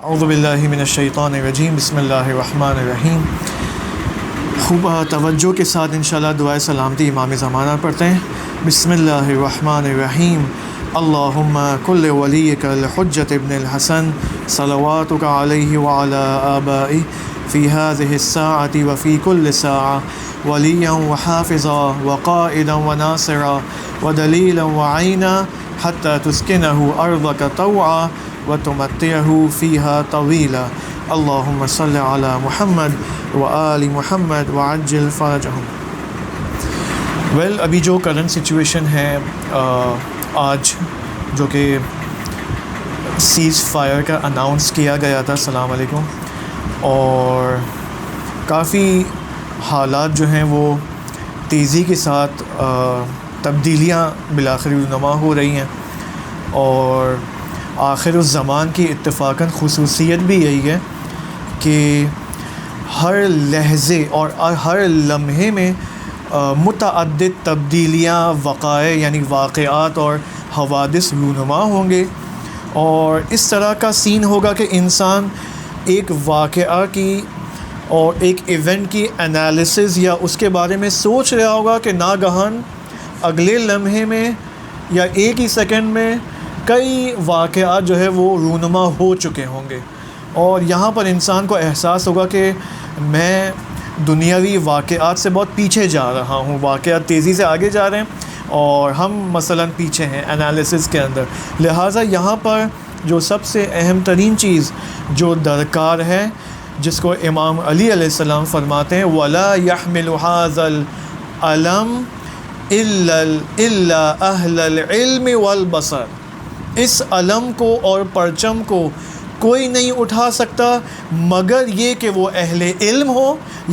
اعوذ باللہ من الشیطان الرجیم، بسم اللہ الرحمن الرحیم۔ خوب توجہ کے ساتھ انشاءاللہ دعائے سلامتی امام زمانہ پڑھتے ہیں۔ بسم اللہ الرحمن الرحیم۔ اللہم کل ولیک الحجۃ ابن الحسن صلواتک علیہ وعلی آبائہ فی هذه الساعة وفی کل ساعة ولیا وحافظا وقائدا وناصرا ودلیلا وعینا حتی تسکنہ ارضک طوعا وتمتعہ فیہا طویلا۔ اللہم صل علی محمد وآل محمد وعجل فرجہم۔ ابھی جو کرنٹ سچویشن ہے آج جو کہ سیز فائر کا اناؤنس کیا گیا تھا، السلام علیکم، اور کافی حالات جو ہیں وہ تیزی کے ساتھ تبدیلیاں بالآخر رونما ہو رہی ہیں، اور آخر الزمان کی اتفاقاً خصوصیت بھی یہی ہے کہ ہر لحظے اور ہر لمحے میں متعدد تبدیلیاں، وقائع یعنی واقعات اور حوادث رونما ہوں گے، اور اس طرح کا سین ہوگا کہ انسان ایک واقعہ کی اور ایک ایونٹ کی انالیسز یا اس کے بارے میں سوچ رہا ہوگا کہ ناگہان اگلے لمحے میں یا ایک ہی سیکنڈ میں کئی واقعات جو ہے وہ رونما ہو چکے ہوں گے، اور یہاں پر انسان کو احساس ہوگا کہ میں دنیاوی واقعات سے بہت پیچھے جا رہا ہوں، واقعات تیزی سے آگے جا رہے ہیں اور ہم مثلاً پیچھے ہیں انالیسز کے اندر۔ لہٰذا یہاں پر جو سب سے اہم ترین چیز جو درکار ہے، جس کو امام علی علیہ السلام فرماتے ہیں وَلَا يَحْمِلُ هَذَا الْعَلَمَ إِلَّا أَهْلَ الْعِلْمِ وَالْبَصَرِ، اس علم کو اور پرچم کو کوئی نہیں اٹھا سکتا مگر یہ کہ وہ اہل علم ہو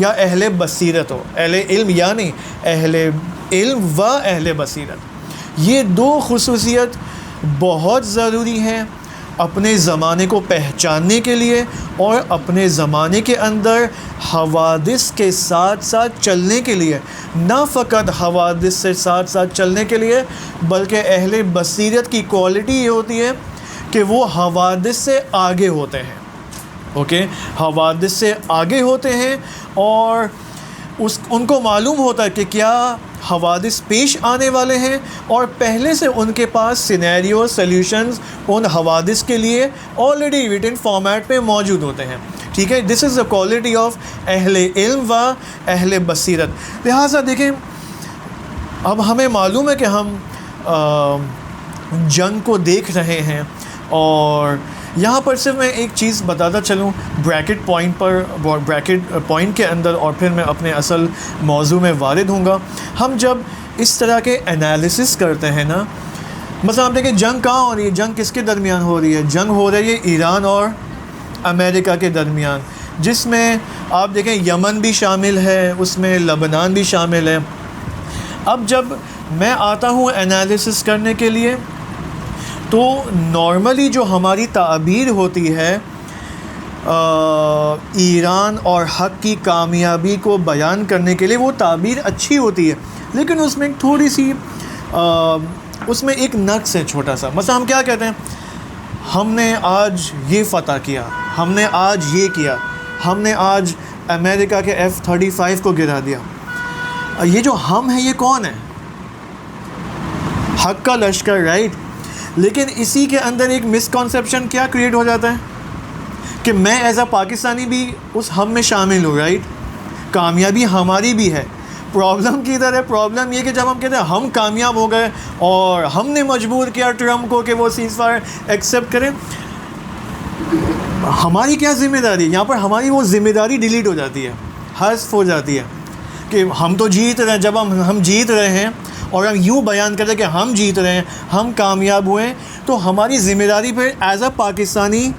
یا اہل بصیرت ہو۔ اہل علم یعنی اہل علم و اہل بصیرت، یہ دو خصوصیت بہت ضروری ہیں اپنے زمانے کو پہچاننے کے لیے اور اپنے زمانے کے اندر حوادث کے ساتھ ساتھ چلنے کے لیے۔ نہ فقط حوادث سے ساتھ ساتھ چلنے کے لیے بلکہ اہل بصیرت کی کوالٹی یہ ہوتی ہے کہ وہ حوادث سے آگے ہوتے ہیں، حوادث سے آگے ہوتے ہیں، اور ان کو معلوم ہوتا ہے کہ کیا حوادث پیش آنے والے ہیں، اور پہلے سے ان کے پاس سینیریو سلیوشنز ان حوادث کے لیے آلریڈی ریٹن فارمیٹ میں موجود ہوتے ہیں۔ ٹھیک ہے، دس از دا کوالٹی آف اہل علم و اہل بصیرت۔ لہٰذا دیکھیں، اب ہمیں معلوم ہے کہ ہم جنگ کو دیکھ رہے ہیں، اور یہاں پر صرف میں ایک چیز بتاتا چلوں بریکٹ پوائنٹ کے اندر، اور پھر میں اپنے اصل موضوع میں وارد ہوں گا۔ ہم جب اس طرح کے انالیسس کرتے ہیں نا، مثلا آپ دیکھیں جنگ کہاں ہو رہی ہے، جنگ کس کے درمیان ہو رہی ہے؟ جنگ ہو رہی ہے ایران اور امریکہ کے درمیان، جس میں آپ دیکھیں یمن بھی شامل ہے، اس میں لبنان بھی شامل ہے۔ اب جب میں آتا ہوں انالیسس کرنے کے لیے تو نارملی جو ہماری تعبیر ہوتی ہے ایران اور حق کی کامیابی کو بیان کرنے کے لیے، وہ تعبیر اچھی ہوتی ہے، لیکن اس میں ایک تھوڑی سی اس میں ایک نقص ہے چھوٹا سا۔ مثلا ہم کیا کہتے ہیں، ہم نے آج یہ فتح کیا، ہم نے آج یہ کیا، ہم نے آج امریکہ کے F-35 کو گرا دیا۔ یہ جو ہم ہیں یہ کون ہے؟ حق کا لشکر، رائٹ؟ لیکن اسی کے اندر ایک مسکنسیپشن کیا کریٹ ہو جاتا ہے کہ میں ایز اے پاکستانی بھی اس ہم میں شامل ہوں، رائٹ؟ کامیابی ہماری بھی ہے۔ پرابلم کدھر ہے؟ پرابلم یہ کہ جب ہم کہتے ہیں ہم کامیاب ہو گئے اور ہم نے مجبور کیا ٹرمپ کو کہ وہ سیز فائر ایکسیپٹ کریں، ہماری کیا ذمہ داری؟ یہاں پر ہماری وہ ذمہ داری ڈیلیٹ ہو جاتی ہے، حذف ہو جاتی ہے کہ ہم تو جیت رہے ہیں۔ جب ہم جیت رہے ہیں اور ہم یوں بیان کرتے ہیں کہ ہم جیت رہے ہیں، ہم کامیاب ہوئے، تو ہماری ذمہ داری پہ ایز اے پاکستانی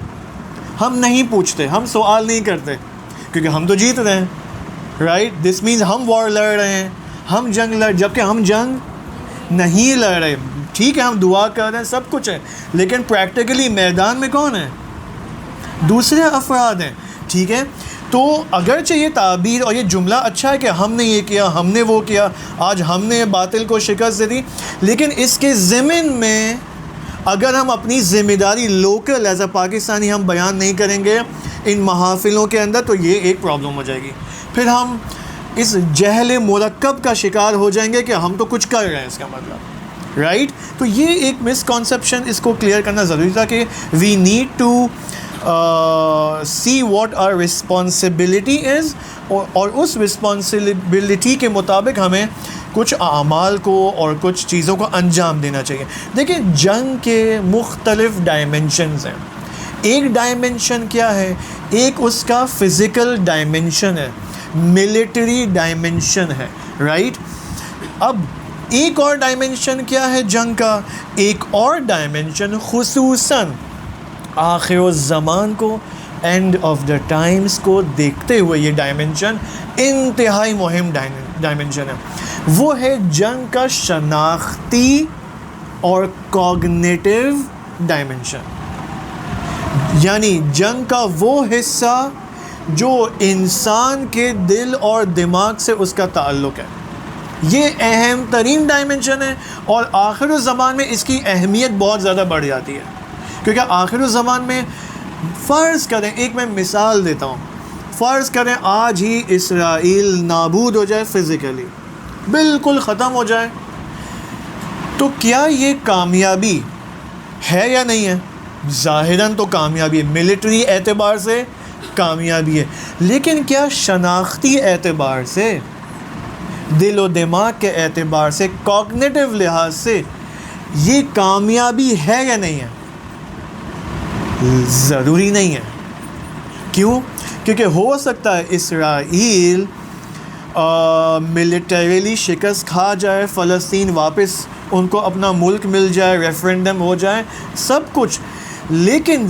ہم نہیں پوچھتے، ہم سوال نہیں کرتے، کیونکہ ہم تو جیت رہے ہیں، رائٹ؟ دس مینز ہم وار لڑ رہے ہیں، ہم جنگ جبکہ ہم جنگ نہیں لڑ رہے۔ ٹھیک ہے، ہم دعا کر رہے ہیں، سب کچھ ہے، لیکن پریکٹیکلی میدان میں کون ہے؟ دوسرے افراد ہیں۔ ٹھیک ہے، تو اگرچہ یہ تعبیر اور یہ جملہ اچھا ہے کہ ہم نے یہ کیا، ہم نے وہ کیا، آج ہم نے باطل کو شکست دے دی، لیکن اس کے ضمن میں اگر ہم اپنی ذمہ داری لوکل ایز اے پاکستانی ہم بیان نہیں کریں گے ان محافلوں کے اندر تو یہ ایک پرابلم ہو جائے گی. پھر ہم اس جہل مرکب کا شکار ہو جائیں گے کہ ہم تو کچھ کر رہے ہیں اس کا مطلب رائٹ. تو یہ ایک مس کانسیپشن اس کو کلیئر کرنا ضروری تھا کہ we need to see what our responsibility is, اور اس رسپانسبلٹی کے مطابق ہمیں کچھ اعمال کو اور کچھ چیزوں کو انجام دینا چاہیے. دیکھیں جنگ کے مختلف ڈائمنشنز ہیں. ایک ڈائمنشن کیا ہے, ایک اس کا فزیکل ڈائمنشن ہے, ملٹری ڈائمنشن ہے رائٹ. اب ایک اور ڈائمنشن کیا ہے جنگ کا, ایک اور ڈائمنشن خصوصاً آخر الزمان کو, اینڈ آف دا ٹائمز کو دیکھتے ہوئے یہ ڈائمنشن انتہائی مہم ڈائمنشن ہے. وہ ہے جنگ کا شناختی اور کوگنیٹیو ڈائمنشن, یعنی جنگ کا وہ حصہ جو انسان کے دل اور دماغ سے اس کا تعلق ہے. یہ اہم ترین ڈائمنشن ہے, اور آخر الزمان میں اس کی اہمیت بہت زیادہ بڑھ جاتی ہے, کیونکہ آخر الزمان میں فرض کریں, ایک میں مثال دیتا ہوں, فرض کریں آج ہی اسرائیل نابود ہو جائے, فزیکلی بالکل ختم ہو جائے, تو کیا یہ کامیابی ہے یا نہیں ہے؟ ظاہراً تو کامیابی ہے, ملٹری اعتبار سے کامیابی ہے, لیکن کیا شناختی اعتبار سے, دل و دماغ کے اعتبار سے, کوگنیٹیو لحاظ سے یہ کامیابی ہے یا نہیں ہے؟ ضروری نہیں ہے. کیوں؟ کیونکہ ہو سکتا ہے اسرائیل ملٹریلی شکست کھا جائے, فلسطین واپس ان کو اپنا ملک مل جائے, ریفرینڈم ہو جائے, سب کچھ, لیکن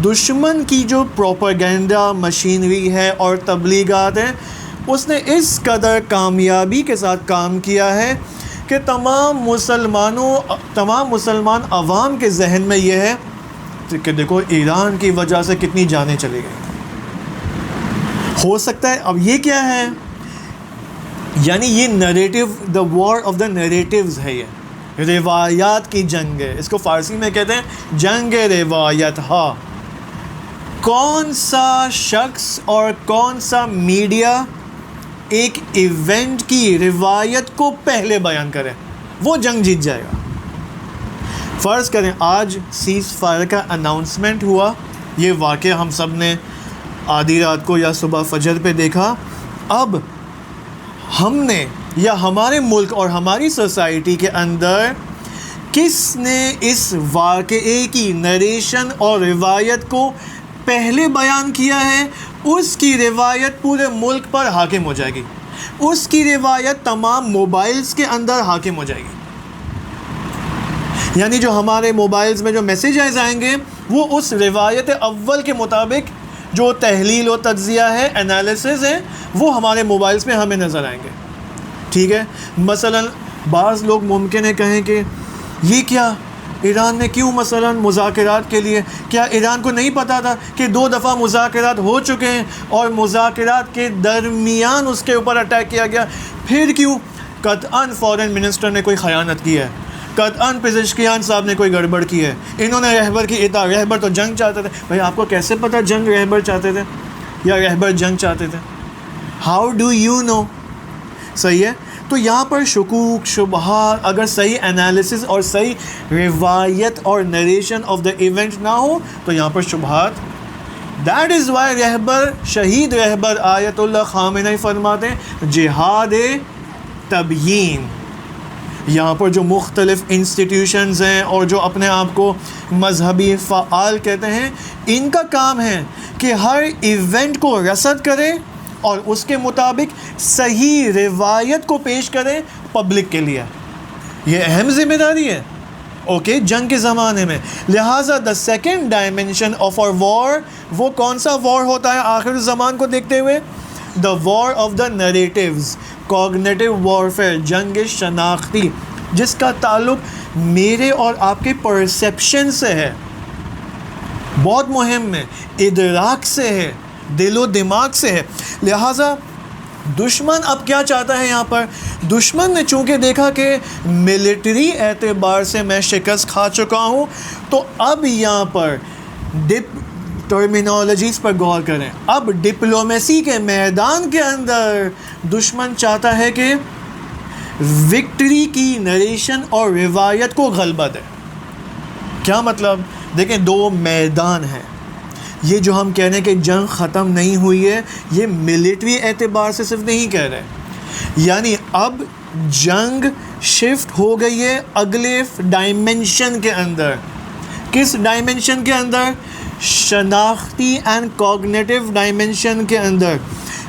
دشمن کی جو پروپیگنڈا مشینری ہے اور تبلیغات ہیں, اس نے اس قدر کامیابی کے ساتھ کام کیا ہے کہ تمام مسلمان عوام کے ذہن میں یہ ہے کہ دیکھو ایران کی وجہ سے کتنی جانیں چلی گئی. ہو سکتا ہے اب یہ کیا ہے, یعنی یہ narrative, the war of the نریٹیوز ہے, یہ روایات کی جنگ ہے. اس کو فارسی میں کہتے ہیں جنگ روایت. ہاں, کون سا شخص اور کون سا میڈیا ایک ایونٹ کی روایت کو پہلے بیان کرے, وہ جنگ جیت جائے گا. فرض کریں آج سیز فائر کا اناؤنسمنٹ ہوا, یہ واقعہ ہم سب نے آدھی رات کو یا صبح فجر پہ دیکھا. اب ہم نے یا ہمارے ملک اور ہماری سوسائٹی کے اندر کس نے اس واقعے کی نریشن اور روایت کو پہلے بیان کیا ہے, اس کی روایت پورے ملک پر حاکم ہو جائے گی, اس کی روایت تمام موبائلز کے اندر حاکم ہو جائے گی. یعنی جو ہمارے موبائلز میں جو میسیجز آئیں گے وہ اس روایت اول کے مطابق جو تحلیل و تجزیہ ہے, انالیسز ہے, وہ ہمارے موبائلز میں ہمیں نظر آئیں گے. ٹھیک ہے, مثلا بعض لوگ ممکن ہے کہیں کہ یہ کیا, ایران نے کیوں مثلا مذاکرات کے لیے, کیا ایران کو نہیں پتہ تھا کہ 2 دفعہ مذاکرات ہو چکے ہیں اور مذاکرات کے درمیان اس کے اوپر اٹیک کیا گیا, پھر کیوں؟ قطعاً فارن منسٹر نے کوئی خیانت کی ہے, قطعاً پزشکیان صاحب نے کوئی گڑبڑ کی ہے, انہوں نے رہبر کی اطاعت, رہبر تو جنگ چاہتے تھے. بھائی آپ کو کیسے پتہ جنگ رہبر چاہتے تھے یا رہبر جنگ چاہتے تھے؟ How do you know? صحیح ہے. تو یہاں پر شکوک, شبہات, اگر صحیح انالیسس اور صحیح روایت اور نریشن آف دا ایونٹ نہ ہو تو یہاں پر شبہات. دیٹ از وائی رہبر, شہید رہبر آیت اللہ خامنہئی فرماتے ہیں جہاد تبیین. یہاں پر جو مختلف انسٹیٹیوشنز ہیں اور جو اپنے آپ کو مذہبی فعال کہتے ہیں, ان کا کام ہے کہ ہر ایونٹ کو رصد کرے اور اس کے مطابق صحیح روایت کو پیش کریں پبلک کے لیے. یہ اہم ذمہ داری ہے اوکے جنگ کے زمانے میں. لہٰذا the second dimension of our war, وہ کون سا وار ہوتا ہے آخر زمان کو دیکھتے ہوئے؟ The war of the narratives, cognitive warfare, جنگ شناختی, جس کا تعلق میرے اور آپ کے پرسیپشن سے ہے, بہت مہم ہے, ادراک سے ہے, دل و دماغ سے ہے. لہٰذا دشمن اب کیا چاہتا ہے یہاں پر؟ دشمن نے چونکہ دیکھا کہ ملٹری اعتبار سے میں شکست کھا چکا ہوں، تو اب یہاں پر ٹرمینالوجیز پر غور کریں. اب ڈپلومیسی کے میدان کے اندر دشمن چاہتا ہے کہ وکٹری کی نریشن اور روایت کو غلبہ دے. کیا مطلب؟ دیکھیں دو میدان ہیں. یہ جو ہم کہہ رہے ہیں کہ جنگ ختم نہیں ہوئی ہے، یہ ملٹری اعتبار سے صرف نہیں کہہ رہے، یعنی اب جنگ شفٹ ہو گئی ہے اگلے ڈائمنشن کے اندر. کس ڈائمنشن کے اندر؟ شناختی اینڈ کوگنیٹو ڈائمنشن کے اندر.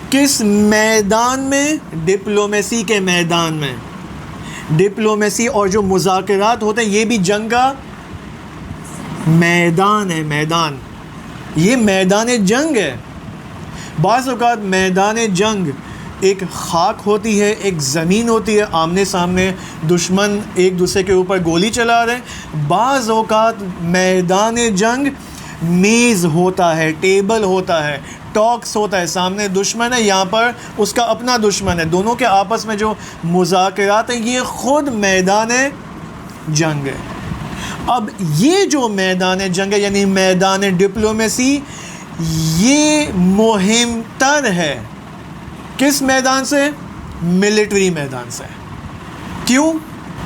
کس میدان میں؟ ڈپلومیسی کے میدان میں. ڈپلومیسی اور جو مذاکرات ہوتے ہیں یہ بھی جنگ کا میدان ہے. میدان، یہ میدان جنگ ہے. بعض اوقات میدان جنگ ایک خاک ہوتی ہے، ایک زمین ہوتی ہے، آمنے سامنے دشمن ایک دوسرے کے اوپر گولی چلا رہے ہیں. بعض اوقات میدان جنگ میز ہوتا ہے، ٹیبل ہوتا ہے، ٹاکس ہوتا ہے. سامنے دشمن ہے، یہاں پر اس کا اپنا دشمن ہے. دونوں کے آپس میں جو مذاکرات ہیں یہ خود میدان جنگ ہے. اب یہ جو میدان جنگ ہے یعنی میدان ڈپلومیسی، یہ مہم تر ہے. کس میدان سے؟ ملٹری میدان سے. کیوں؟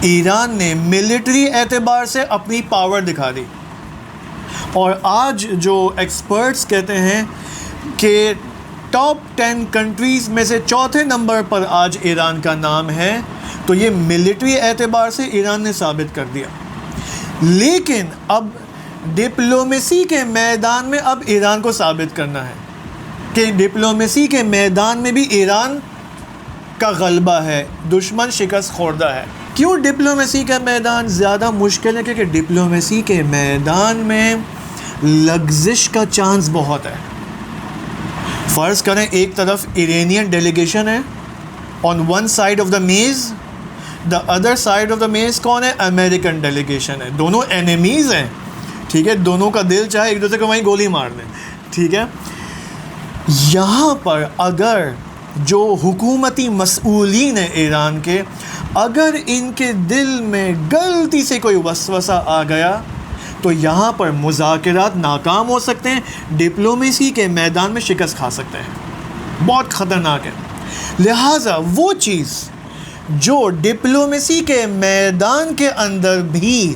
ایران نے ملٹری اعتبار سے اپنی پاور دکھا دی، اور آج جو ایکسپرٹس کہتے ہیں کہ ٹاپ 10 کنٹریز میں سے چوتھے نمبر پر آج ایران کا نام ہے، تو یہ ملٹری اعتبار سے ایران نے ثابت کر دیا. لیکن اب ڈپلومیسی کے میدان میں اب ایران کو ثابت کرنا ہے کہ ڈپلومیسی کے میدان میں بھی ایران کا غلبہ ہے، دشمن شکست خوردہ ہے. کیوں ڈپلومیسی کا میدان زیادہ مشکل ہے؟ کیونکہ ڈپلومیسی کے میدان میں لغزش کا چانس بہت ہے. فرض کریں ایک طرف ایرانین ڈیلیگیشن ہے on one side of the میز، the other side of the میز کون ہے؟ امریکن ڈیلیگیشن ہے. دونوں اینیمیز ہیں، ٹھیک ہے، دونوں کا دل چاہے ایک دوسرے کو وہیں گولی مار دیں، ٹھیک ہے. یہاں پر اگر جو حکومتی مسئولین ہیں ایران کے، اگر ان کے دل میں غلطی سے کوئی وسوسہ آ گیا تو یہاں پر مذاکرات ناکام ہو سکتے ہیں، ڈپلومیسی کے میدان میں شکست کھا سکتے ہیں. بہت خطرناک ہے. لہٰذا وہ چیز جو ڈپلومیسی کے میدان کے اندر بھی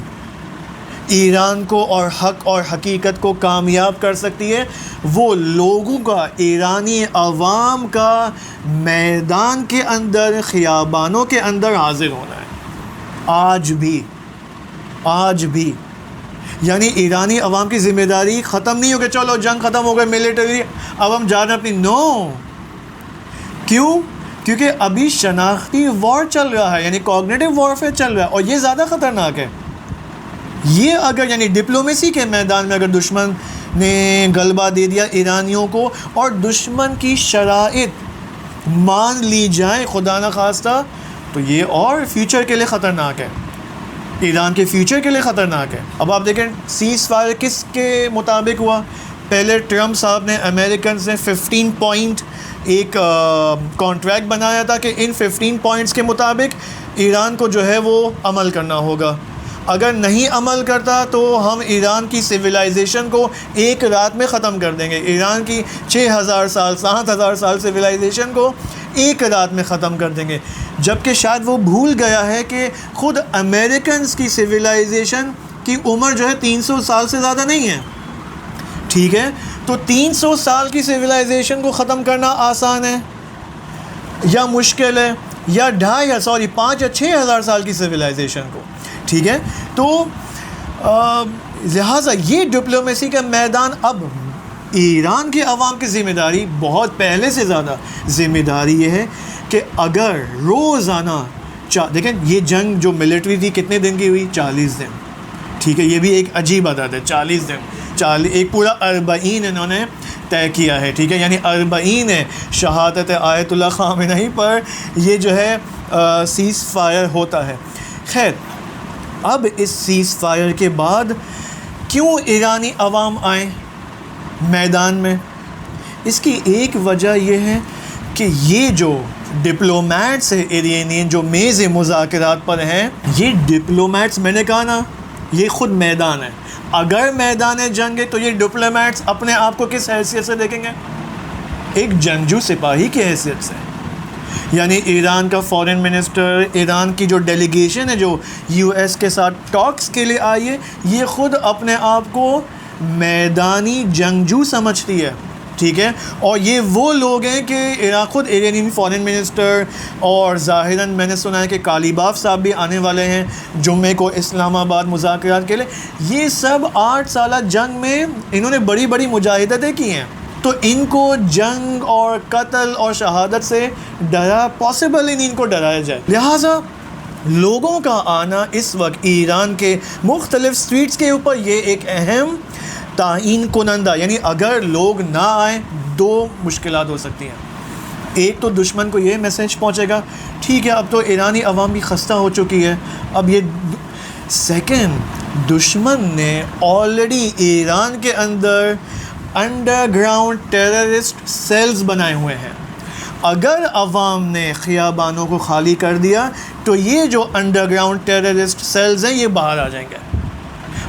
ایران کو اور حق اور حقیقت کو کامیاب کر سکتی ہے، وہ لوگوں کا، ایرانی عوام کا میدان کے اندر، خیابانوں کے اندر حاضر ہونا ہے. آج بھی یعنی ایرانی عوام کی ذمہ داری ختم نہیں ہو کہ چلو جنگ ختم ہو گئی، ملٹری اب ہم جا رہے ہیں اپنی. نو. کیوں؟ کیونکہ ابھی شناختی وار چل رہا ہے، یعنی کوگنیٹو وارفیئر چل رہا ہے، اور یہ زیادہ خطرناک ہے. یہ اگر یعنی ڈپلومیسی کے میدان میں اگر دشمن نے غلبہ دے دیا ایرانیوں کو اور دشمن کی شرائط مان لی جائیں خدا نخواستہ، تو یہ اور فیوچر کے لیے خطرناک ہے، ایران کے فیوچر کے لیے خطرناک ہے. اب آپ دیکھیں سیز فائر کس کے مطابق ہوا؟ پہلے ٹرمپ صاحب نے امریکنز نے 15 پوائنٹ ایک کانٹریکٹ بنایا تھا کہ ان 15 پوائنٹس کے مطابق ایران کو جو ہے وہ عمل کرنا ہوگا. اگر نہیں عمل کرتا تو ہم ایران کی سویلائزیشن کو ایک رات میں ختم کر دیں گے. ایران کی 6000 سال 7000 سال سویلائزیشن کو ایک رات میں ختم کر دیں گے. جبکہ شاید وہ بھول گیا ہے کہ خود امریکنز کی سویلائزیشن کی عمر جو ہے 300 سال سے زیادہ نہیں ہے، ٹھیک ہے. تو 300 سال کی سویلائزیشن کو ختم کرنا آسان ہے یا مشکل ہے؟ یا 5 یا 6000 سال کی سویلائزیشن کو، ٹھیک ہے. تو لہٰذا یہ ڈپلومیسی کا میدان اب ایران کے عوام کی ذمہ داری بہت پہلے سے زیادہ ذمہ داری یہ ہے کہ اگر روزانہ دیکھیں یہ جنگ جو ملٹری تھی کتنے دن کی ہوئی؟ 40 دن، ٹھیک ہے. یہ بھی ایک عجیب عدد ہے، 40 دن. ایک پورا 40 انہوں نے طے کیا ہے، ٹھیک ہے. یعنی 40 ہے شہادت آیت اللہ خامنہی پر یہ جو ہے سیز فائر ہوتا ہے. خیر، اب اس سیز فائر کے بعد کیوں ایرانی عوام آئیں میدان میں؟ اس کی ایک وجہ یہ ہے کہ یہ جو ڈپلومیٹس ہیں ایرانین جو میز مذاکرات پر ہیں، یہ ڈپلومیٹس، میں نے کہا نا یہ خود میدان ہے. اگر میدان جنگ ہے تو یہ ڈپلومیٹس اپنے آپ کو کس حیثیت سے دیکھیں گے؟ ایک جنگجو سپاہی کی حیثیت سے. یعنی ایران کا فارن منسٹر، ایران کی جو ڈیلیگیشن ہے جو یو ایس کے ساتھ ٹاکس کے لیے آئی ہے، یہ خود اپنے آپ کو میدانی جنگجو سمجھتی ہے. ٹھیک ہے، اور یہ وہ لوگ ہیں کہ خود ایرانی فارن منسٹر، اور ظاہراً میں نے سنا ہے کہ کالیباف صاحب بھی آنے والے ہیں جمعے کو اسلام آباد مذاکرات کے لیے. یہ سب 8 سالہ جنگ میں انہوں نے بڑی بڑی مجاہدتیں کی ہیں، تو ان کو جنگ اور قتل اور شہادت سے ڈرا پاسبل ہی نہیں ان کو ڈرایا جائے. لہٰذا لوگوں کا آنا اس وقت ایران کے مختلف اسٹریٹس کے اوپر یہ ایک اہم تعین کنندہ، یعنی اگر لوگ نہ آئیں 2 مشکلات ہو سکتی ہیں. ایک تو دشمن کو یہ میسج پہنچے گا ٹھیک ہے اب تو ایرانی عوام بھی خستہ ہو چکی ہے اب یہ. سیکنڈ، دشمن نے آلریڈی ایران کے اندر انڈر گراؤنڈ ٹیررسٹ سیلز بنائے ہوئے ہیں. اگر عوام نے خیابانوں کو خالی کر دیا تو یہ جو انڈر گراؤنڈ ٹیررسٹ سیلز ہیں یہ باہر آ جائیں گے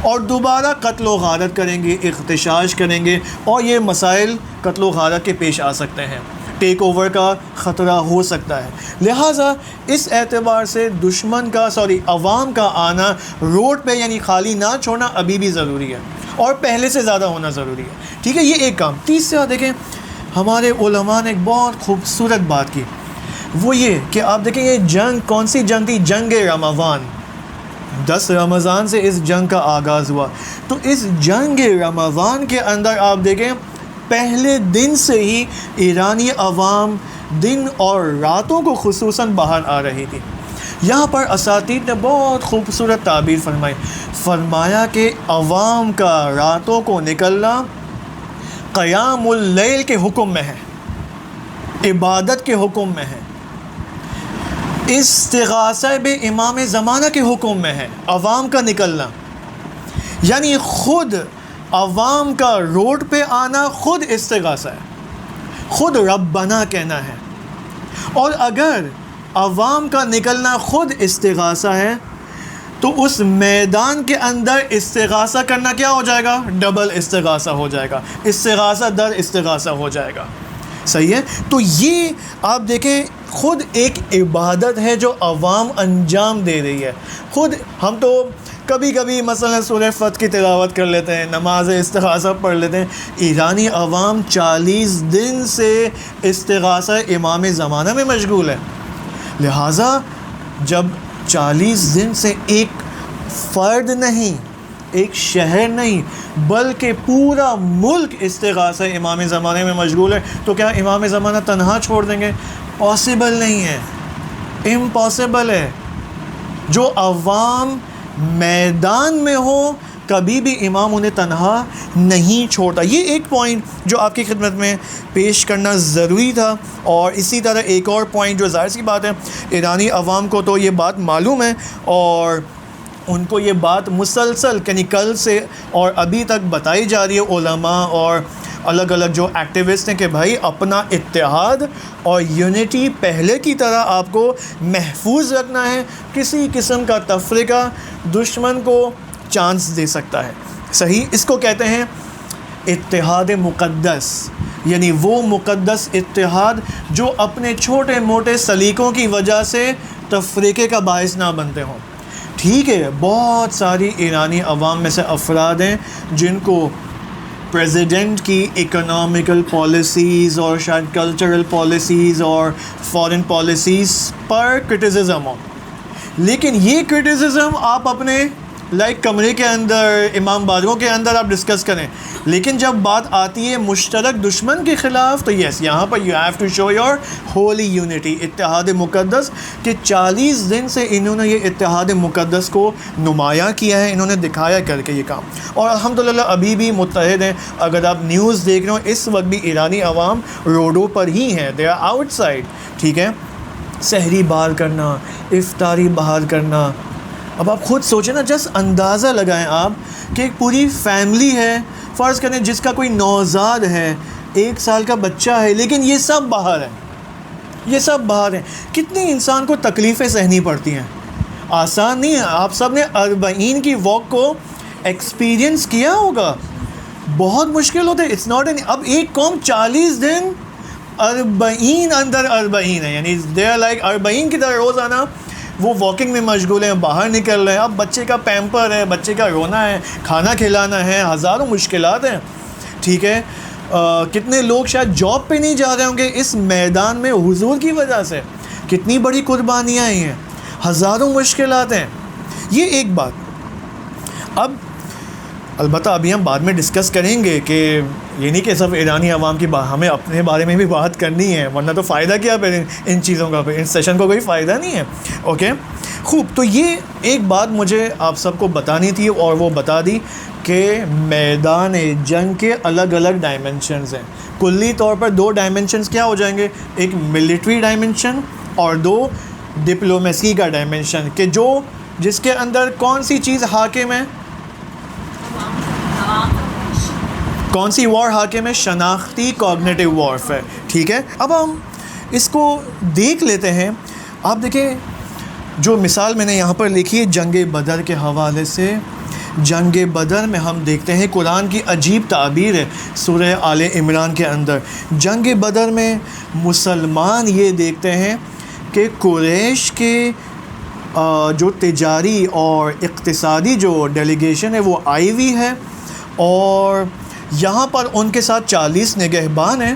اور دوبارہ قتل و غارت کریں گے، اغتشاش کریں گے، اور یہ مسائل قتل و غارت کے پیش آ سکتے ہیں، ٹیک اوور کا خطرہ ہو سکتا ہے. لہٰذا اس اعتبار سے دشمن کا عوام کا آنا روڈ پہ یعنی خالی نہ چھوڑنا ابھی بھی ضروری ہے اور پہلے سے زیادہ ہونا ضروری ہے. ٹھیک ہے، یہ ایک کام. تیسرا دیکھیں، ہمارے علماء نے ایک بہت خوبصورت بات کی، وہ یہ کہ آپ دیکھیں یہ جنگ کون سی جنگ تھی؟ جنگ رمضان. 10 رمضان سے اس جنگ کا آغاز ہوا. تو اس جنگ رمضان کے اندر آپ دیکھیں پہلے دن سے ہی ایرانی عوام دن اور راتوں کو خصوصاً باہر آ رہی تھی. یہاں پر اساتید نے بہت خوبصورت تعبیر فرمایا کہ عوام کا راتوں کو نکلنا قیام اللیل کے حکم میں ہے، عبادت کے حکم میں ہے، استغاثہ بے امام زمانہ کے حکم میں ہے. عوام کا نکلنا یعنی خود عوام کا روڈ پہ آنا خود استغاثہ ہے، خود ربنا کہنا ہے. اور اگر عوام کا نکلنا خود استغاثہ ہے تو اس میدان کے اندر استغاثہ کرنا کیا ہو جائے گا؟ ڈبل استغاثہ ہو جائے گا، استغاثہ در استغاثہ ہو جائے گا. صحیح ہے؟ تو یہ آپ دیکھیں خود ایک عبادت ہے جو عوام انجام دے رہی ہے. خود ہم تو کبھی کبھی مثلا سورہ فتح کی تلاوت کر لیتے ہیں، نماز استغاثہ پڑھ لیتے ہیں. ایرانی عوام 40 دن سے استغاثہ امام زمانہ میں مشغول ہے. لہٰذا جب 40 دن سے ایک فرد نہیں، ایک شہر نہیں، بلکہ پورا ملک استغاثہ امام زمانے میں مشغول ہے، تو کیا امام زمانہ تنہا چھوڑ دیں گے؟ پاسبل نہیں ہے، امپاسبل ہے. جو عوام میدان میں ہو کبھی بھی امام انہیں تنہا نہیں چھوڑتا. یہ ایک پوائنٹ جو آپ کی خدمت میں پیش کرنا ضروری تھا. اور اسی طرح ایک اور پوائنٹ جو ظاہر سی بات ہے ایرانی عوام کو تو یہ بات معلوم ہے اور ان کو یہ بات مسلسل یعنی کل سے اور ابھی تک بتائی جا رہی ہے علماء اور الگ الگ جو ایکٹیوسٹ ہیں کہ بھائی اپنا اتحاد اور یونٹی پہلے کی طرح آپ کو محفوظ رکھنا ہے. کسی قسم کا تفرقہ دشمن کو چانس دے سکتا ہے. صحیح، اس کو کہتے ہیں اتحاد مقدس، یعنی وہ مقدس اتحاد جو اپنے چھوٹے موٹے سلیقوں کی وجہ سے تفریقے کا باعث نہ بنتے ہوں. ٹھیک ہے، بہت ساری ایرانی عوام میں سے افراد ہیں جن کو پریزیڈنٹ کی اکنامیکل پالیسیز اور شاید کلچرل پالیسیز اور فارن پالیسیز پر کرٹیسزم ہو، لیکن یہ کرٹیسزم آپ اپنے کمرے کے اندر امام بارگاہ کے اندر آپ ڈسکس کریں. لیکن جب بات آتی ہے مشترک دشمن کے خلاف تو یس، یہاں پر you have to show your holy unity, اتحاد مقدس. کہ 40 دن سے انہوں نے یہ اتحاد مقدس کو نمایاں کیا ہے، انہوں نے دکھایا کر کے یہ کام، اور الحمدللہ ابھی بھی متحد ہیں. اگر آپ نیوز دیکھ رہے ہو اس وقت بھی ایرانی عوام روڈوں پر ہی ہیں، دے آر آؤٹ سائڈ. ٹھیک ہے، سحری باہر کرنا، افطاری باہر کرنا. اب آپ خود سوچیں نا، جس اندازہ لگائیں آپ کہ ایک پوری فیملی ہے، فرض کریں جس کا کوئی نوزاد ہے، 1 سال کا بچہ ہے، لیکن یہ سب باہر ہے. یہ سب باہر ہیں. کتنی انسان کو تکلیفیں سہنی پڑتی ہیں, آسان نہیں ہے. آپ سب نے 40 کی واک کو ایکسپیرینس کیا ہوگا, بہت مشکل ہوتے. اٹس ناٹ این, اب ایک قوم 40 دن 40 اندر 40 ہے, یعنی دے آر لائک 40 کی طرح روزانہ وہ واکنگ میں مشغول ہیں, باہر نکل رہے ہیں. اب بچے کا پیمپر ہے, بچے کا رونا ہے, کھانا کھلانا ہے, ہزاروں مشکلات ہیں, ٹھیک ہے. کتنے لوگ شاید جاب پہ نہیں جا رہے ہوں گے اس میدان میں حضور کی وجہ سے. کتنی بڑی قربانیاں آئی ہیں, ہزاروں مشکلات ہیں. یہ ایک بات. اب البتہ ابھی ہم بعد میں ڈسکس کریں گے کہ یہ نہیں کہ صرف ایرانی عوام کی ہمیں اپنے بارے میں بھی بات کرنی ہے, ورنہ تو فائدہ کیا پھر ان چیزوں کا, پھر ان سیشن کو کوئی فائدہ نہیں ہے. اوکے خوب. تو یہ ایک بات مجھے آپ سب کو بتانی تھی, اور وہ بتا دی کہ میدان جنگ کے الگ الگ ڈائمنشنز ہیں. کلی طور پر 2 ڈائمنشنز کیا ہو جائیں گے, ایک ملٹری ڈائمنشن اور 2 ڈپلومیسی کا ڈائمنشن, کہ جس کے اندر کون سی چیز حاکم ہے, کون سی وار حاکم ہے, شناختی کوگنیٹو وارفیئر. ٹھیک ہے, اب ہم اس کو دیکھ لیتے ہیں. آپ دیکھیں جو مثال میں نے یہاں پر لکھی ہے جنگ بدر کے حوالے سے. جنگ بدر میں ہم دیکھتے ہیں قرآن کی عجیب تعبیر ہے سورہ آل عمران کے اندر. جنگ بدر میں مسلمان یہ دیکھتے ہیں کہ قریش کے جو تجاری اور اقتصادی جو ڈیلیگیشن ہے وہ آئی ہوئی ہے, اور یہاں پر ان کے ساتھ 40 نگہبان ہیں.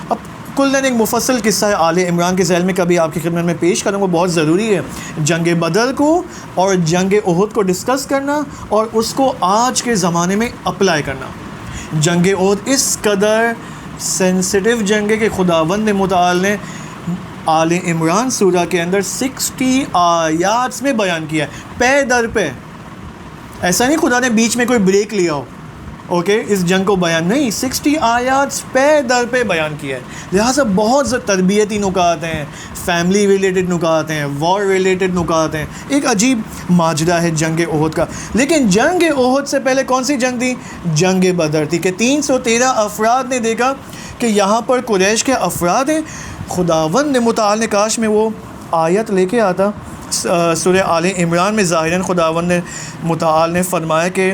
اب کلن ایک مفصل قصہ ہے آل عمران کے ذیل میں کبھی آپ کی خدمت میں پیش کروں گا. بہت ضروری ہے جنگ بدر کو اور جنگ احد کو ڈسکس کرنا, اور اس کو آج کے زمانے میں اپلائی کرنا. جنگ احد اس قدر سینسٹیو جنگ ہے کہ خداوند متعال نے آل عمران سورہ کے اندر 60 آیات میں بیان کیا ہے, پے در پہ. ایسا نہیں خدا نے بیچ میں کوئی بریک لیا ہو, اوکے, اس جنگ کو بیان نہیں, 60 آیات پے در پہ بیان کیا ہے. لہٰذا بہت تربیتی نکات ہیں, فیملی ریلیٹڈ نکات ہیں, وار ریلیٹڈ نکات ہیں. ایک عجیب ماجرا ہے جنگ احد کا. لیکن جنگ احد سے پہلے کون سی جنگ تھی, جنگ بدر تھی, کہ 313 افراد نے دیکھا کہ یہاں پر قریش کے افراد ہیں. خداوند متعال نے کاش میں وہ آیت لے کے آتا سورہ آل عمران میں. ظاہراً خداوند متعال نے فرمایا کہ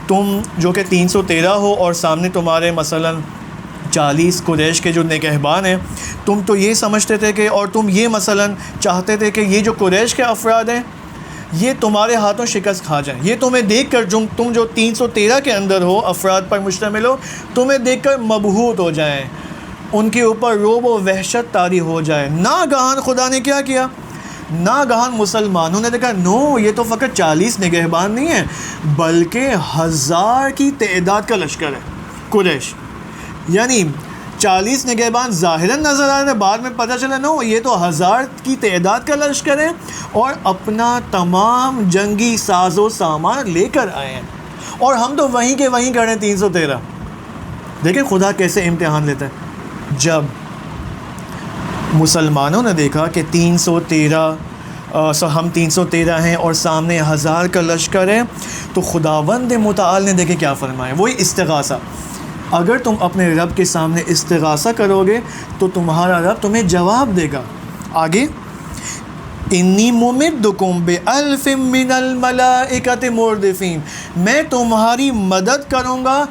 تم جو کہ 313 ہو اور سامنے تمہارے مثلاً 40 قریش کے جو نگہبان ہیں, تم تو یہ سمجھتے تھے کہ, اور تم یہ مثلاً چاہتے تھے کہ یہ جو قریش کے افراد ہیں یہ تمہارے ہاتھوں شکست کھا جائیں. یہ تمہیں دیکھ کر تم جو 313 کے اندر ہو, افراد پر مشتمل ہو, تمہیں دیکھ کر مبہوت ہو جائیں, ان کے اوپر رعب و وحشت طاری ہو جائے. ناگہان خدا نے کیا کیا, ناگہان مسلمانوں نے دیکھا نو, یہ تو فقط 40 نگہبان نہیں ہیں بلکہ 1000 کی تعداد کا لشکر ہے قریش. یعنی 40 نگہبان ظاہراً نظر آ رہے ہیں, بعد میں پتہ چلا نو یہ تو 1000 کی تعداد کا لشکر ہے, اور اپنا تمام جنگی ساز و سامان لے کر آئے ہیں, اور ہم تو وہیں کے وہیں کھڑے ہیں 313. دیکھیں خدا کیسے امتحان لیتا ہے. جب مسلمانوں نے دیکھا کہ 313 ہم 313 ہیں اور سامنے 1000 کا لشکر ہے, تو خداوند متعال نے دیکھے کیا فرمایا, وہی استغاثہ. اگر تم اپنے رب کے سامنے استغاثہ کرو گے تو تمہارا رب تمہیں جواب دے گا. آگے انی ممدکم بألف من الملائکۃ مردفین, میں تمہاری مدد کروں گا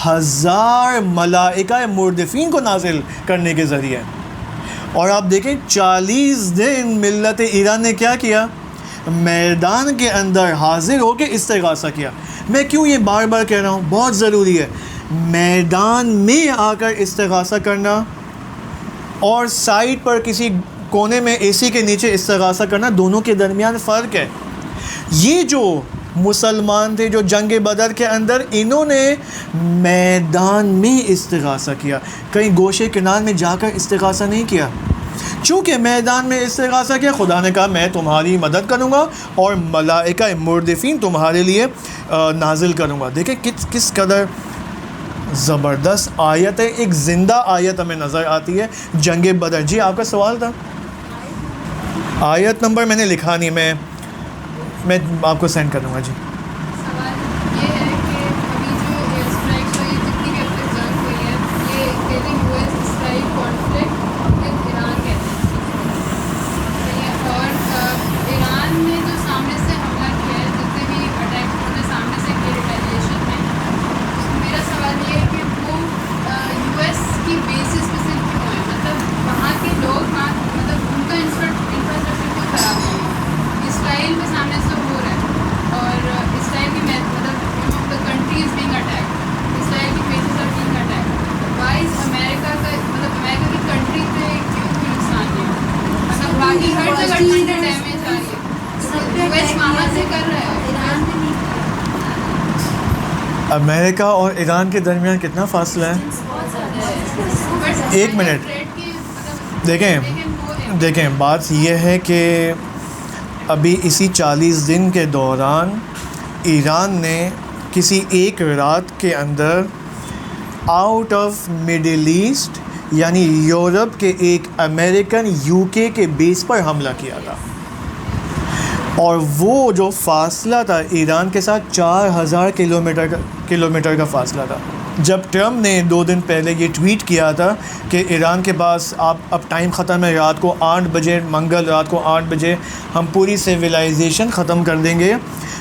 1000 ملائکہ مردفین کو نازل کرنے کے ذریعے. اور آپ دیکھیں 40 دن ملت ایران نے کیا کیا, میدان کے اندر حاضر ہو کے استغاثہ کیا. میں کیوں یہ بار بار کہہ رہا ہوں, بہت ضروری ہے میدان میں آ کر استغاثہ کرنا اور سائٹ پر کسی کونے میں اے سی کے نیچے استغاثہ کرنا, دونوں کے درمیان فرق ہے. یہ جو مسلمان تھے جو جنگ بدر کے اندر, انہوں نے میدان میں استغاثہ کیا, کہیں گوشے کنار میں جا کر استغاثہ نہیں کیا. چونکہ میدان میں استغاثہ کیا, خدا نے کہا میں تمہاری مدد کروں گا اور ملائکہ مردفین تمہارے لیے نازل کروں گا. دیکھیں کس قدر زبردست آیت ہے, ایک زندہ آیت ہمیں نظر آتی ہے جنگ بدر. جی آپ کا سوال تھا, آیت نمبر میں نے لکھا نہیں, میں آپ کو سینڈ کر دوں گا. جی سوال یہ ہے کہ ابھی جو ایئر اسٹرائکس ہوئی, جتنی بھی اب تک جنگ ہوئی ہے, یہ کہتے ہیں US Israel conflict with Iran کہتے ہیں. امریکہ اور ایران کے درمیان کتنا فاصلہ ہے؟ ایک منٹ دیکھیں بات یہ ہے کہ ابھی اسی 40 دن کے دوران ایران نے کسی ایک رات کے اندر آؤٹ آف مڈل ایسٹ یعنی یورپ کے ایک امریکن UK کے بیس پر حملہ کیا تھا، اور وہ جو فاصلہ تھا ایران کے ساتھ 4000 کلومیٹر کا فاصلہ تھا۔ جب ٹرمپ نے 2 دن پہلے یہ ٹویٹ کیا تھا کہ ایران کے پاس اب ٹائم ختم ہے، رات کو 8 بجے منگل رات کو 8 بجے ہم پوری سویلائزیشن ختم کر دیں گے،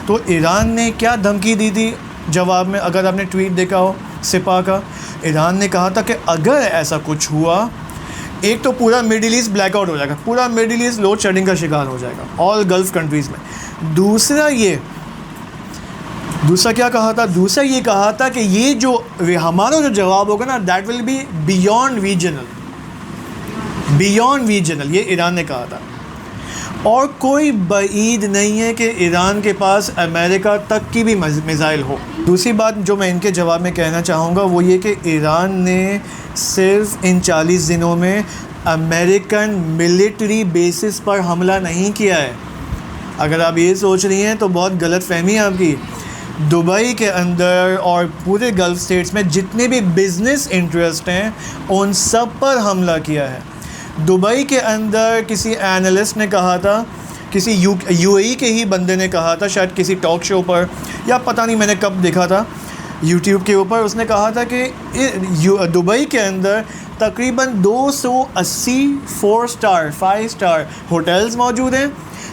تو ایران نے کیا دھمکی دی تھی جواب میں؟ اگر آپ نے ٹویٹ دیکھا ہو سپاہ کا، ایران نے کہا تھا کہ اگر ایسا کچھ ہوا، ایک تو پورا مڈل ایسٹ بلیک آؤٹ ہو جائے گا، پورا مڈل ایسٹ لوڈ شیڈنگ کا شکار ہو جائے گا آل گلف کنٹریز میں۔ دوسرا کیا کہا تھا؟ دوسرا یہ کہا تھا کہ یہ جو ہمارا جو جواب ہوگا نا that will be beyond regional, یہ ایران نے کہا تھا۔ اور کوئی بعید نہیں ہے کہ ایران کے پاس امریکہ تک کی بھی میزائل ہو۔ دوسری بات جو میں ان کے جواب میں کہنا چاہوں گا وہ یہ کہ ایران نے صرف ان 40 دنوں میں امریکن ملٹری بیسز پر حملہ نہیں کیا ہے۔ اگر آپ یہ سوچ رہی ہیں تو بہت غلط فہمی ہے آپ کی۔ دبئی کے اندر اور پورے گلف اسٹیٹس میں جتنے بھی بزنس انٹرسٹ ہیں ان سب پر حملہ کیا ہے۔ دبئی کے اندر کسی اینالسٹ نے کہا تھا، کسی UAE کے ہی بندے نے کہا تھا، شاید کسی ٹاک شو پر یا پتہ نہیں میں نے کب دیکھا تھا یوٹیوب کے اوپر، اس نے کہا تھا کہ دبئی کے اندر تقریباً 280 4 اسٹار 5 اسٹار ہوٹلز موجود ہیں،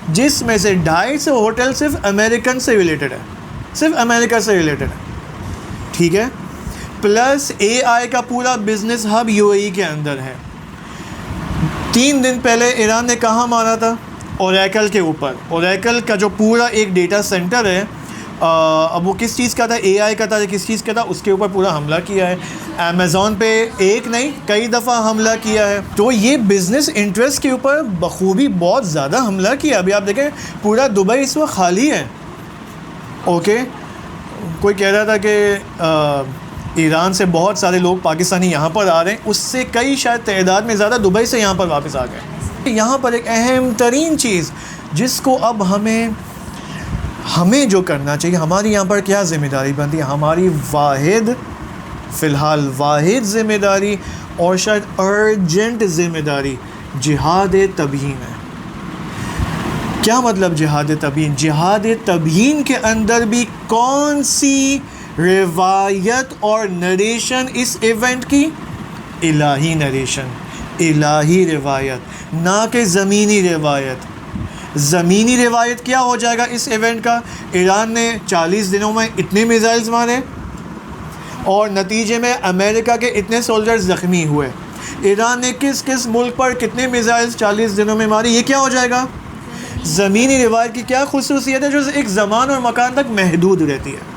جس میں سے 250 ہوٹل صرف امریکن سے ریلیٹڈ ہے، صرف امریکہ سے ریلیٹڈ ہے، ٹھیک ہے؟ پلس AI کا پورا بزنس ہب UAE کے اندر ہے۔ 3 دن پہلے ایران نے کہاں مارا تھا؟ اوریکل کے اوپر۔ اوریکل کا جو پورا ایک ڈیٹا سینٹر ہے، اب وہ کس چیز کا تھا؟ AI کا تھا یا کس چیز کا تھا؟ اس کے اوپر پورا حملہ کیا ہے۔ امیزون پہ ایک نہیں کئی دفعہ حملہ کیا ہے۔ تو یہ بزنس انٹرسٹ کے اوپر بخوبی بہت زیادہ حملہ کیا۔ ابھی آپ دیکھیں پورا دبئی اس وقت خالی ہے، اوکے؟ کوئی کہہ رہا تھا کہ ایران سے بہت سارے لوگ پاکستانی یہاں پر آ رہے ہیں، اس سے کئی شاید تعداد میں زیادہ دبئی سے یہاں پر واپس آ گئے۔ یہاں پر ایک اہم ترین چیز جس کو اب ہمیں جو کرنا چاہیے، ہماری یہاں پر کیا ذمہ داری بنتی ہے؟ ہماری فی الحال واحد ذمہ داری اور شاید ارجنٹ ذمہ داری جہاد تبیین ہے۔ کیا مطلب جہاد تبیین؟ جہاد تبیین کے اندر بھی کون سی روایت اور نریشن اس ایونٹ کی؟ الہی نریشن، الہی روایت، نہ کہ زمینی روایت۔ زمینی روایت کیا ہو جائے گا اس ایونٹ کا؟ ایران نے 40 دنوں میں اتنے میزائلز مارے اور نتیجے میں امریکہ کے اتنے سولجرز زخمی ہوئے۔ ایران نے کس ملک پر کتنے میزائلز 40 دنوں میں ماری، یہ کیا ہو جائے گا؟ زمینی روایت کی کیا خصوصیت ہے؟ جو ایک زمان اور مکان تک محدود رہتی ہے۔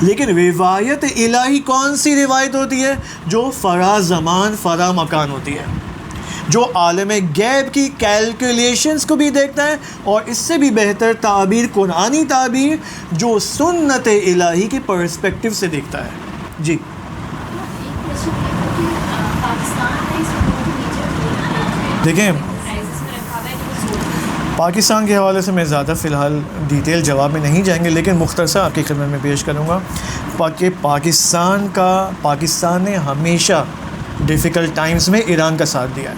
لیکن روایت الہی کون سی روایت ہوتی ہے؟ جو فرا زمان فرا مکان ہوتی ہے، جو عالم غیب کی کیلکولیشنز کو بھی دیکھتا ہے، اور اس سے بھی بہتر تعبیر قرآنی تعبیر جو سنت الہی کی پرسپیکٹیو سے دیکھتا ہے۔ جی دیکھیں، پاکستان کے حوالے سے میں زیادہ فی الحال ڈیٹیل جواب میں نہیں جائیں گے، لیکن مختصر آپ کی خدمت میں پیش کروں گا کہ پاکستان نے ہمیشہ ڈیفیکلٹ ٹائمز میں ایران کا ساتھ دیا ہے،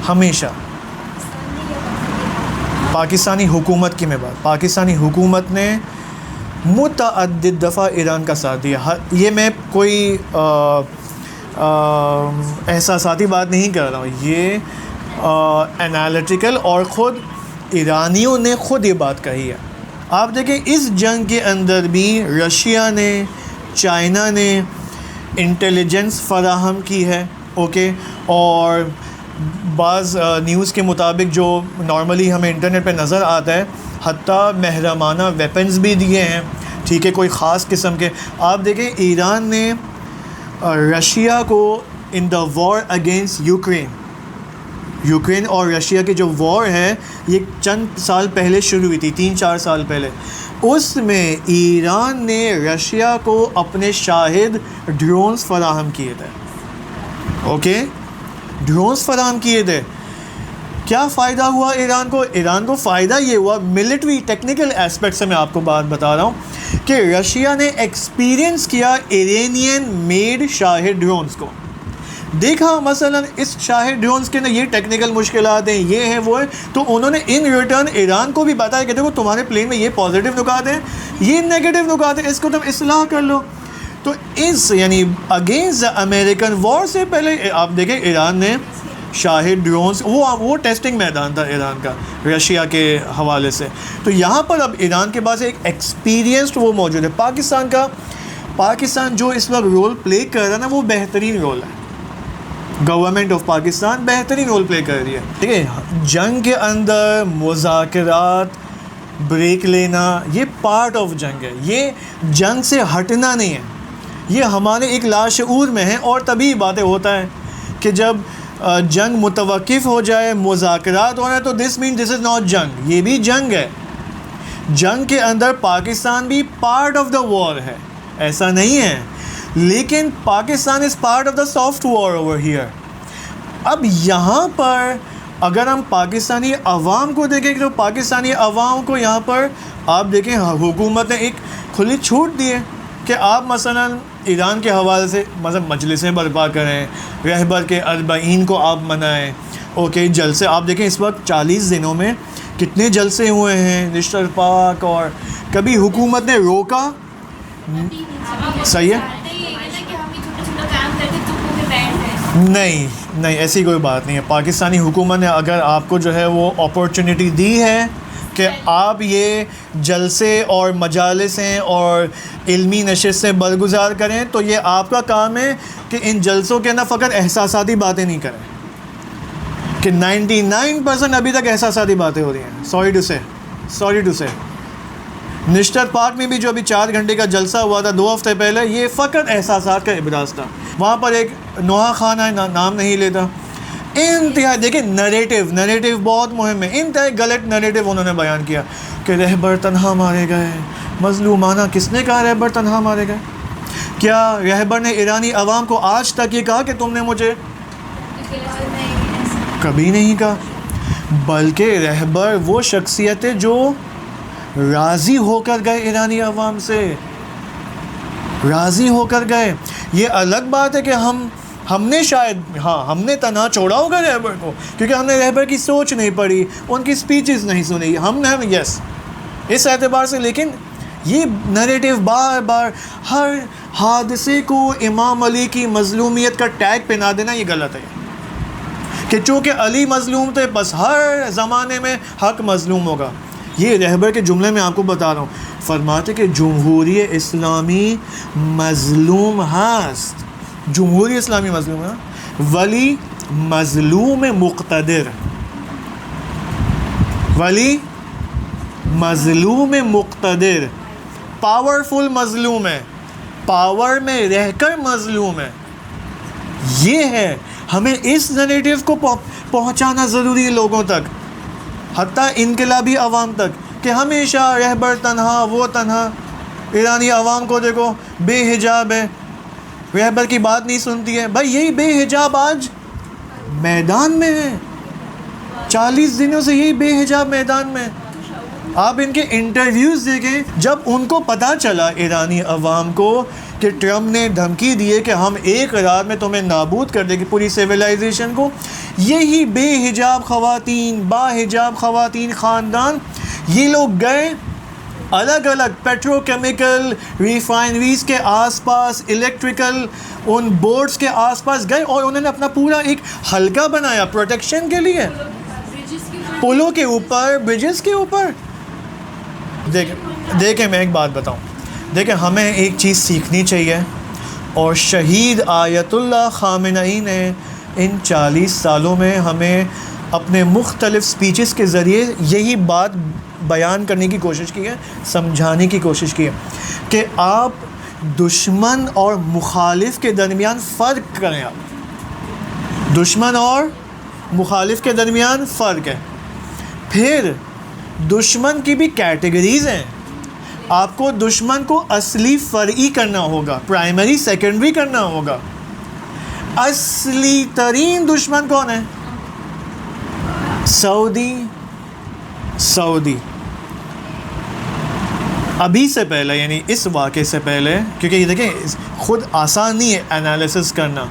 ہمیشہ۔ پاکستانی حکومت کی میں بات، پاکستانی حکومت نے متعدد دفعہ ایران کا ساتھ دیا۔ یہ میں کوئی احساساتی بات نہیں کر رہا ہوں، یہ انالیٹیکل، اور خود ایرانیوں نے خود یہ بات کہی ہے۔ آپ دیکھیں اس جنگ کے اندر بھی رشیا نے، چائنا نے انٹیلیجنس فراہم کی ہے، اوکے؟ اور بعض نیوز کے مطابق جو نارملی ہمیں انٹرنیٹ پہ نظر آتا ہے، حتیٰ محرمانہ ویپنز بھی دیے ہیں، ٹھیک ہے، کوئی خاص قسم کے۔ آپ دیکھیں ایران نے رشیا کو ان دا وار اگینسٹ یوکرین یوکرین اور رشیا کی جو وار ہے یہ چند سال پہلے شروع ہوئی تھی, 3-4 سال پہلے. اس میں ایران نے رشیا کو اپنے شاہد ڈرونز فراہم کیے تھے. اوکے, ڈرونز فراہم کیے تھے. کیا فائدہ ہوا ایران کو؟ ایران کو فائدہ یہ ہوا, ملٹری ٹیکنیکل اسپیکٹ سے میں آپ کو بات بتا رہا ہوں کہ رشیا نے ایکسپیرینس کیا ایرانین میڈ شاہد ڈرونز کو. دیکھا مثلا اس شاہد ڈرونز کے اندر یہ ٹیکنیکل مشکلات ہیں, یہ ہیں وہ ہیں, تو انہوں نے ان ریٹرن ایران کو بھی بتایا کہ دیکھو تمہارے پلین میں یہ پازیٹیو نکات ہیں, یہ نیگیٹو نکات ہیں, اس کو تم اصلاح کر لو. تو اس یعنی اگینسٹ امریکن وار سے پہلے آپ دیکھیں ایران نے شاہد ڈرونز, وہ ٹیسٹنگ میدان تھا ایران کا رشیا کے حوالے سے. تو یہاں پر اب ایران کے پاس ایک ایکسپیرینسڈ وہ موجود ہے. پاکستان جو اس وقت رول پلے کر رہا ہے نا وہ بہترین رول ہے. گورنمنٹ آف پاکستان بہترین رول پلے کر رہی ہے. ٹھیک ہے, جنگ کے اندر مذاکرات, بریک لینا, یہ پارٹ آف جنگ ہے. یہ جنگ سے ہٹنا نہیں ہے, یہ ہمارے ایک لاشعور میں ہے. اور تبھی باتیں ہوتا ہے کہ جب جنگ متوقف ہو جائے, مذاکرات ہو رہا ہے, تو دس مین دس از ناٹ جنگ, یہ بھی جنگ ہے. جنگ کے اندر پاکستان بھی پارٹ آف دا وار ہے, ایسا نہیں ہے, لیکن Pakistan is part of the soft war over here. اب یہاں پر اگر ہم پاکستانی عوام کو دیکھیں تو پاکستانی عوام کو یہاں پر آپ دیکھیں حکومت نے ایک کھلی چھوٹ دی ہے کہ آپ مثلا ایران کے حوالے سے مثلا مجلسیں برپا کریں, رہبر کے 40 کو آپ منائیں. اوکے, جلسے آپ دیکھیں اس وقت 40 دنوں میں کتنے جلسے ہوئے ہیں نشتر پاک, اور کبھی حکومت نے روکا. صحیح ہے, نہیں ایسی کوئی بات نہیں ہے. پاکستانی حکومت نے اگر آپ کو جو ہے وہ اپورچونٹی دی ہے کہ آپ یہ جلسے اور مجالس ہیں اور علمی نشستیں برگزار کریں, تو یہ آپ کا کام ہے کہ ان جلسوں کے اندر فقط احساساتی باتیں نہیں کریں, کہ 99% ابھی تک احساساتی باتیں ہو رہی ہیں. سوری ٹو سے نشتر پاک میں بھی جو ابھی 4 گھنٹے کا جلسہ ہوا تھا 2 ہفتے پہلے, یہ فقط احساسات کا ابراز تھا. وہاں پر ایک نوحہ خان ہے, نام نہیں لیتا, انتہائی دیکھیں نریٹو بہت مہم ہے, انتہائی غلط نریٹو انہوں نے بیان کیا کہ رہبر تنہا مارے گئے. مظلومانہ کس نے کہا رہبر تنہا مارے گئے؟ کیا رہبر نے ایرانی عوام کو آج تک یہ کہا کہ تم نے مجھے؟ کبھی نہیں کہا. بلکہ رہبر وہ شخصیت ہے جو راضی ہو کر گئے ایرانی عوام سے, راضی ہو کر گئے. یہ الگ بات ہے کہ ہم نے شاید ہم نے تنہا چھوڑا ہوگا رہبر کو, کیونکہ ہم نے رہبر کی سوچ نہیں پڑھی, ان کی سپیچز نہیں سنی, ہم نے یس اس اعتبار سے. لیکن یہ نریٹو بار بار ہر حادثے کو امام علی کی مظلومیت کا ٹیگ پہنا دینا, یہ غلط ہے کہ چونکہ علی مظلوم تھے بس ہر زمانے میں حق مظلوم ہوگا. یہ رہبر کے جملے میں آپ کو بتا رہا ہوں, فرماتے کہ جمہوری اسلامی مظلوم ہست, جمہوری اسلامی مظلوم ہے, ولی مظلوم مقتدر, ولی مظلوم مقتدر, پاورفل مظلوم ہے, پاور میں رہ کر مظلوم ہے. یہ ہے, ہمیں اس نریٹو کو پہنچانا ضروری ہے لوگوں تک, حتیٰ انقلابی عوام تک, کہ ہمیشہ رہبر تنہا, وہ تنہا. ایرانی عوام کو دیکھو بے حجاب ہے, رہبر کی بات نہیں سنتی ہے. بھائی یہی بے حجاب آج میدان میں ہے, 40 دنوں سے یہی بے حجاب میدان میں. آپ ان کے انٹرویوز دیکھیں, جب ان کو پتہ چلا ایرانی عوام کو کہ ٹرمپ نے دھمکی دی ہے کہ ہم ایک رات میں تمہیں نابود کر دیں گے پوری سویلائزیشن کو, یہی بے حجاب خواتین, با حجاب خواتین خاندان, یہ لوگ گئے الگ الگ پیٹرو کیمیکل ریفائنریز کے آس پاس, الیکٹریکل ان بورڈز کے آس پاس گئے, اور انہوں نے اپنا پورا ایک حلقہ بنایا پروٹیکشن کے لیے, پلوں کے اوپر, برجز کے اوپر. دیکھیں میں ایک بات بتاؤں, دیکھیں ہمیں ایک چیز سیکھنی چاہیے, اور شہید آیت اللہ خامنئی نے ان 40 سالوں میں ہمیں اپنے مختلف سپیچز کے ذریعے یہی بات بیان کرنے کی کوشش کی ہے, سمجھانے کی کوشش کی ہے کہ آپ دشمن اور مخالف کے درمیان فرق کریں. آپ دشمن اور مخالف کے درمیان فرق ہے. پھر دشمن کی بھی کیٹیگریز ہیں. آپ کو دشمن کو اصلی فرعی کرنا ہوگا, پرائمری سیکنڈری کرنا ہوگا. اصلی ترین دشمن کون ہے؟ سعودی. ابھی سے پہلے, یعنی اس واقعے سے پہلے, کیونکہ یہ دیکھیں خود آسان نہیں ہے انالیسس کرنا,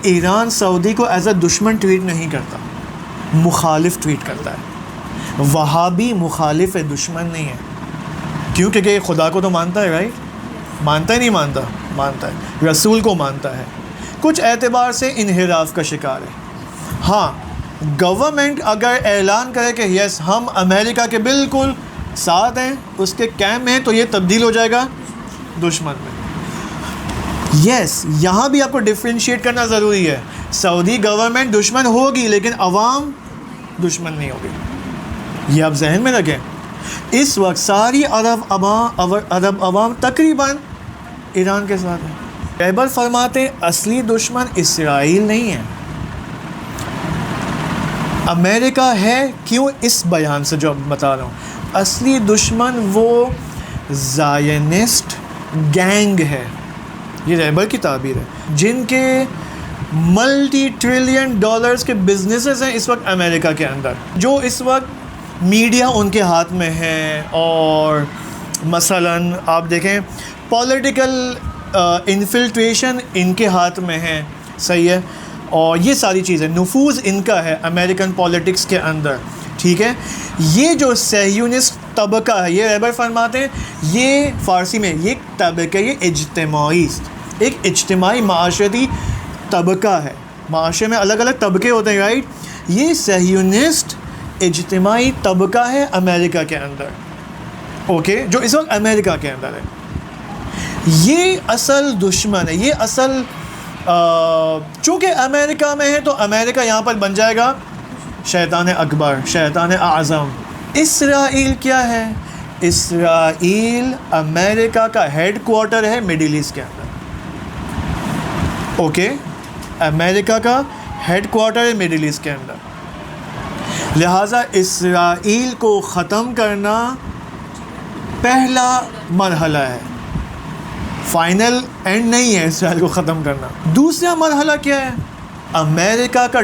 ایران سعودی کو ایز اے دشمن ٹریٹ نہیں کرتا, مخالف ٹریٹ کرتا ہے. وہابی مخالف ہے, دشمن نہیں ہے. کیوں؟ کیونکہ خدا کو تو مانتا ہے, رائٹ؟ مانتا ہے نہیں مانتا؟ مانتا ہے. رسول کو مانتا ہے. کچھ اعتبار سے انحراف کا شکار ہے. ہاں, گورنمنٹ اگر اعلان کرے کہ یس ہم امریکہ کے بالکل ساتھ ہیں, اس کے کیمپ میں ہیں, تو یہ تبدیل ہو جائے گا دشمن میں. یس, یہاں بھی آپ کو ڈفرینشیٹ کرنا ضروری ہے. سعودی گورنمنٹ دشمن ہوگی لیکن عوام دشمن نہیں ہوگی, یہ آپ ذہن میں رکھیں. اس وقت ساری عرب عوام تقریباً ایران کے ساتھ ہے. رہبر فرماتے ہیں اصلی دشمن اسرائیل نہیں ہے, امریکہ ہے. کیوں؟ اس بیان سے جو بتا رہا ہوں. اصلی دشمن وہ زائنسٹ گینگ ہے, یہ رہبر کی تعبیر ہے, جن کے ملٹی ٹریلین ڈالرز کے بزنسز ہیں اس وقت امریکہ کے اندر, جو اس وقت میڈیا ان کے ہاتھ میں ہے, اور مثلاً آپ دیکھیں پولیٹیکل انفلٹریشن ان کے ہاتھ میں ہے, صحیح ہے, اور یہ ساری چیزیں, نفوذ ان کا ہے امریکن پولیٹکس کے اندر, ٹھیک ہے. یہ جو صہیونسٹ طبقہ ہے, یہ رہبر فرماتے ہیں یہ فارسی میں یہ طبقہ, یہ ایک اجتماعی معاشرتی طبقہ ہے. معاشرے میں الگ الگ طبقے ہوتے ہیں, رائٹ؟ یہ صہیونسٹ اجتماعی طبقہ ہے امریکہ کے اندر, اوکے, جو اس وقت امریکہ کے اندر ہے. یہ اصل دشمن ہے. یہ اصل چونکہ امریکہ میں ہے تو امریکہ یہاں پر بن جائے گا شیطان اکبر, شیطان اعظم. اسرائیل کیا ہے؟ اسرائیل امریکہ کا ہیڈ کوارٹر ہے مڈل ایسٹ کے اندر, اوکے, امریکہ کا ہیڈ کوارٹر ہے مڈل ایسٹ کے اندر. لہٰذا اسرائیل کو ختم کرنا پہلا مرحلہ ہے, فائنل اینڈ نہیں ہے اسرائیل کو ختم کرنا. دوسرا مرحلہ کیا ہے؟ امریکہ کا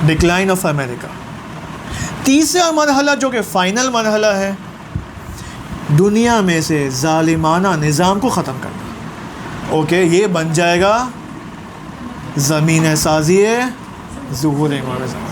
ڈکلائن آف امریکہ. تیسرا مرحلہ جو کہ فائنل مرحلہ ہے, دنیا میں سے ظالمانہ نظام کو ختم کرنا, اوکے. یہ بن جائے گا زمین سازی ظہور امام زمان.